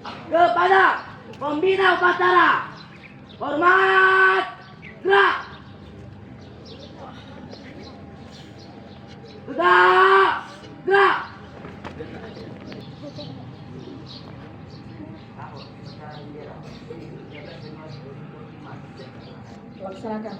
kepada pembina upacara. Hormat, gerak. Tegak, gerak. Laksanakan.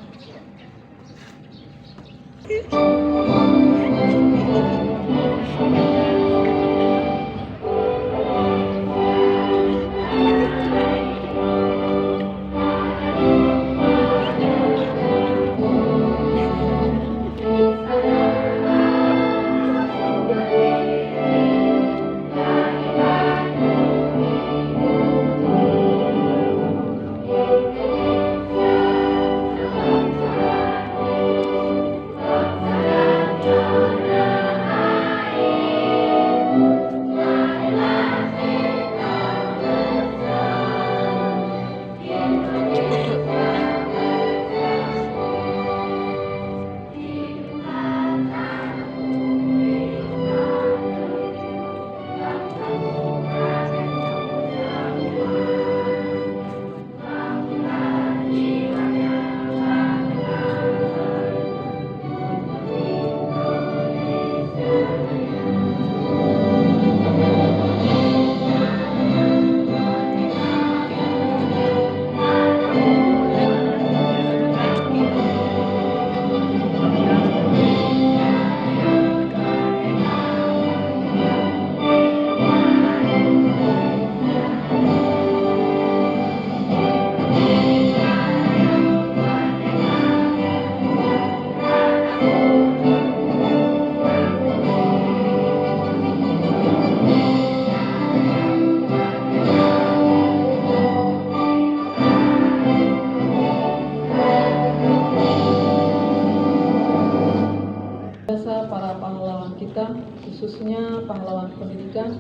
Para pahlawan kita, khususnya pahlawan pendidikan,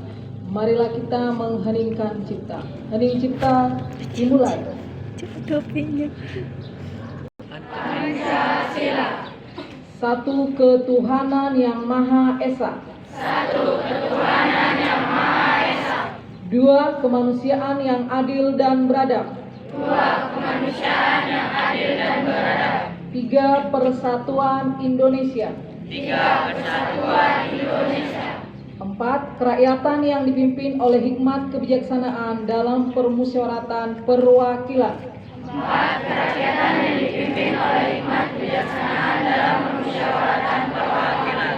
marilah kita mengheningkan cipta. Hening cipta dimulai. Pancasila. Satu ketuhanan yang Maha Esa. Satu ketuhanan yang Maha Esa. Dua kemanusiaan yang adil dan beradab. Dua kemanusiaan yang adil dan beradab. Tiga persatuan Indonesia. Tiga persatuan Indonesia. Empat kerakyatan yang dipimpin oleh hikmat kebijaksanaan dalam permusyawaratan perwakilan. Empat kerakyatan yang dipimpin oleh hikmat kebijaksanaan dalam permusyawaratan perwakilan.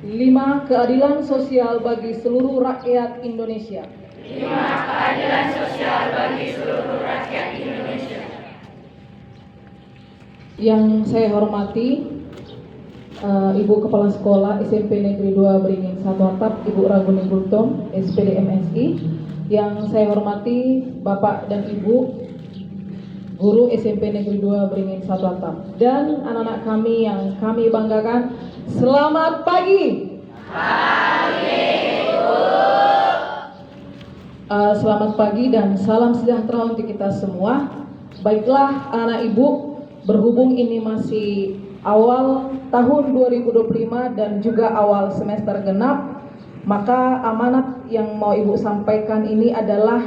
Lima keadilan sosial bagi seluruh rakyat Indonesia. Lima keadilan sosial bagi seluruh rakyat Indonesia. Yang saya hormati Ibu Kepala Sekolah SMP Negeri 2 Beringin 1 Atap, Ibu Raguni Gultom, SPD MSI. Yang saya hormati Bapak dan Ibu Guru SMP Negeri 2 Beringin 1 Atap. Dan anak-anak kami yang kami banggakan, selamat pagi. Selamat pagi dan salam sejahtera untuk kita semua. Baiklah anak-anak Ibu, berhubung ini masih awal tahun 2025 dan juga awal semester genap, maka amanat yang mau Ibu sampaikan ini adalah,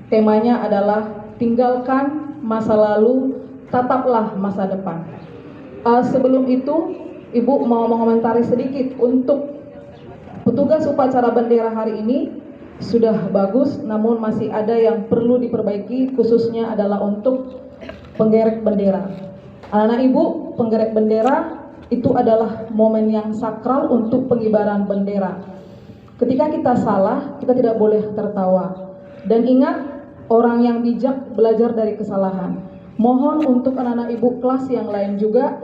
temanya adalah tinggalkan masa lalu, tataplah masa depan. Sebelum itu, Ibu mau mengomentari sedikit untuk petugas upacara bendera hari ini. Sudah bagus, namun masih ada yang perlu diperbaiki, khususnya adalah untuk penggerek bendera. Anak-anak Ibu, penggerek bendera itu adalah momen yang sakral untuk pengibaran bendera. Ketika kita salah, kita tidak boleh tertawa. Dan ingat, orang yang bijak belajar dari kesalahan. Mohon untuk anak-anak Ibu kelas yang lain juga,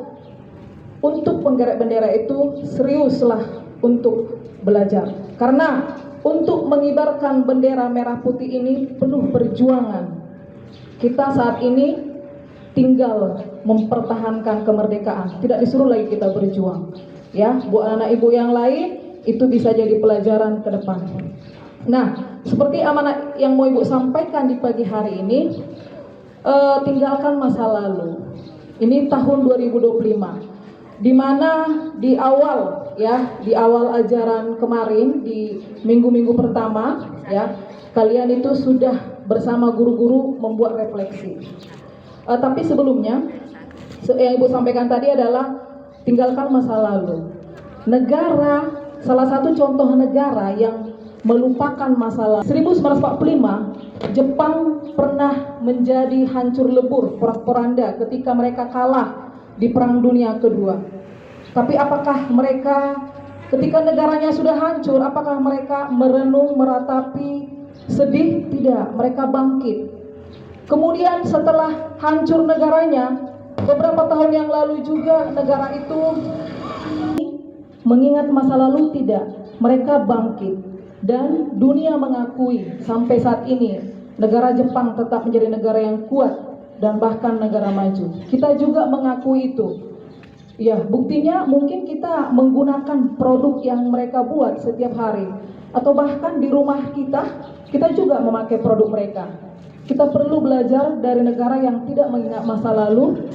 untuk penggerek bendera itu seriuslah untuk belajar. Karena untuk mengibarkan bendera merah putih ini penuh perjuangan. Kita saat ini tinggal mempertahankan kemerdekaan, tidak disuruh lagi kita berjuang. Ya, buat anak ibu yang lain itu bisa jadi pelajaran ke depan. Nah, seperti amanat yang mau Ibu sampaikan di pagi hari ini, tinggalkan masa lalu. Ini tahun 2025, di mana di awal ya di awal ajaran kemarin di minggu-minggu pertama ya, kalian itu sudah bersama guru-guru membuat refleksi. Tapi sebelumnya yang Ibu sampaikan tadi adalah tinggalkan masa lalu. Negara, salah satu contoh negara yang melupakan masa lalu. 1945 Jepang pernah menjadi hancur lebur, porak-poranda ketika mereka kalah di Perang Dunia Kedua. Tapi apakah mereka ketika negaranya sudah hancur, apakah mereka merenung, meratapi, sedih? Tidak, mereka bangkit. Kemudian setelah hancur negaranya, beberapa tahun yang lalu juga negara itu mengingat masa lalu. Tidak, mereka bangkit. Dan dunia mengakui sampai saat ini negara Jepang tetap menjadi negara yang kuat dan bahkan negara maju. Kita juga mengakui itu. Ya, buktinya mungkin kita menggunakan produk yang mereka buat setiap hari. Atau bahkan di rumah kita juga memakai produk mereka. Kita perlu belajar dari negara yang tidak mengingat masa lalu.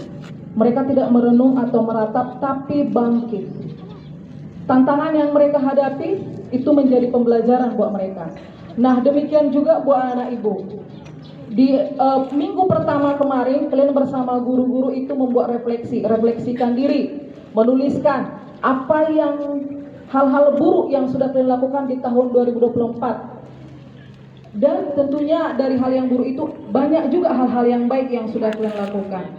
Mereka tidak merenung atau meratap, tapi bangkit. Tantangan yang mereka hadapi itu menjadi pembelajaran buat mereka. Nah, demikian juga buat anak ibu. Di minggu pertama kemarin, kalian bersama guru-guru itu membuat refleksikan diri, menuliskan apa yang hal-hal buruk yang sudah kalian lakukan di tahun 2024. Dan tentunya dari hal yang buruk itu banyak juga hal-hal yang baik yang sudah kalian lakukan.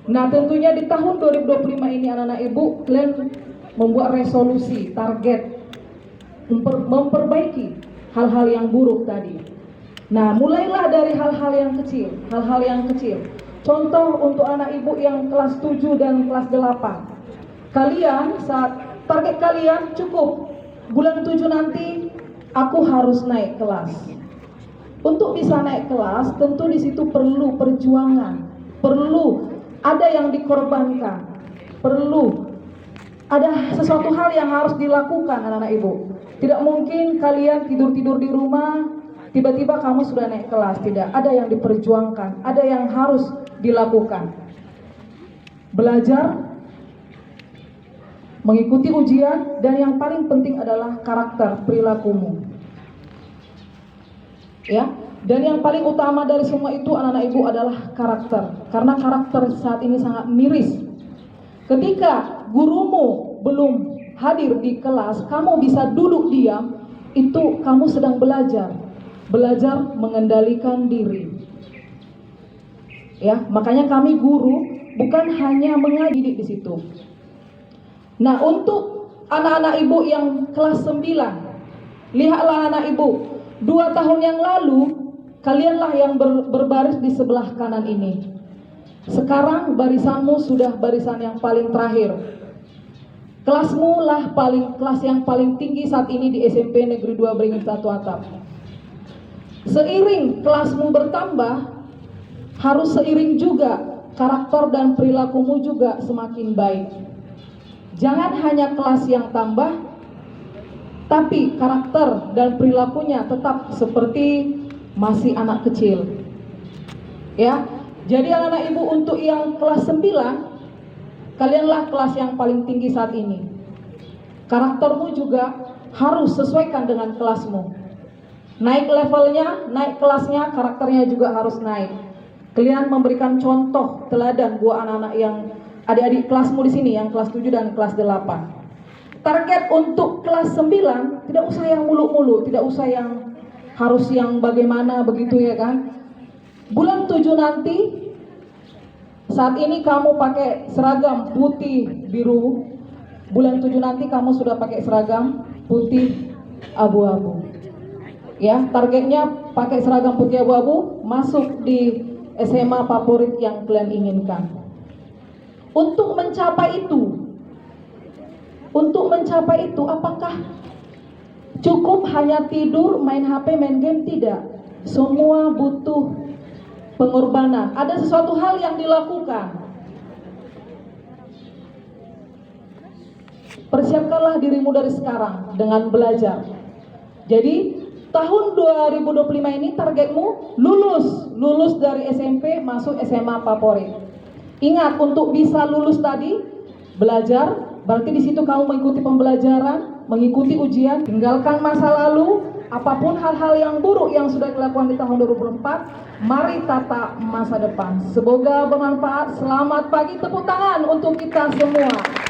Nah, tentunya di tahun 2025 ini anak-anak ibu, kalian membuat resolusi, target memperbaiki hal-hal yang buruk tadi. Nah, mulailah dari hal-hal yang kecil. Contoh untuk anak ibu yang kelas 7 dan kelas 8. Kalian saat target kalian cukup bulan 7 nanti aku harus naik kelas. Untuk bisa naik kelas, tentu di situ perlu perjuangan, perlu ada yang dikorbankan, perlu ada sesuatu hal yang harus dilakukan anak-anak ibu. Tidak mungkin kalian tidur-tidur di rumah, tiba-tiba kamu sudah naik kelas. Tidak, ada yang diperjuangkan, ada yang harus dilakukan. Belajar, mengikuti ujian, dan yang paling penting adalah karakter perilakumu. Ya, dan yang paling utama dari semua itu anak-anak ibu adalah karakter. Karena karakter saat ini sangat miris. Ketika gurumu belum hadir di kelas, kamu bisa duduk diam, itu kamu sedang belajar mengendalikan diri. Ya, makanya kami guru bukan hanya mengajar di situ. Nah, untuk anak-anak ibu yang kelas 9, lihatlah anak ibu, 2 tahun yang lalu kalianlah yang berbaris di sebelah kanan ini. Sekarang barisanmu sudah barisan yang paling terakhir. Kelasmu lah kelas yang paling tinggi saat ini di SMP Negeri 2 Beringin 1 Atap. Seiring kelasmu bertambah, harus seiring juga karakter dan perilakumu juga semakin baik. Jangan hanya kelas yang tambah, tapi karakter dan perilakunya tetap seperti masih anak kecil. Ya, jadi anak-anak ibu untuk yang kelas 9, kalianlah kelas yang paling tinggi saat ini. Karaktermu juga harus sesuaikan dengan kelasmu. Naik levelnya, naik kelasnya, karakternya juga harus naik. Kalian memberikan contoh teladan buat anak-anak yang adik-adik kelasmu di sini, yang kelas 7 dan kelas 8. Target untuk kelas 9 tidak usah yang muluk-muluk, tidak usah yang harus yang bagaimana begitu ya kan. Bulan 7 nanti, saat ini kamu pakai seragam putih biru. Bulan 7 nanti kamu sudah pakai seragam putih abu-abu. Ya, targetnya pakai seragam putih abu-abu, masuk di SMA favorit yang kalian inginkan. Untuk mencapai itu, apakah cukup hanya tidur, main HP, main game? Tidak. Semua butuh pengorbanan. Ada sesuatu hal yang dilakukan. Persiapkanlah dirimu dari sekarang dengan belajar. Jadi tahun 2025 ini targetmu lulus dari SMP masuk SMA favorit. Ingat, untuk bisa lulus tadi, belajar Berarti di situ kamu mengikuti pembelajaran, mengikuti ujian, tinggalkan masa lalu, apapun hal-hal yang buruk yang sudah dilakukan di tahun 2004, mari tata masa depan. Semoga bermanfaat. Selamat pagi, tepuk tangan untuk kita semua.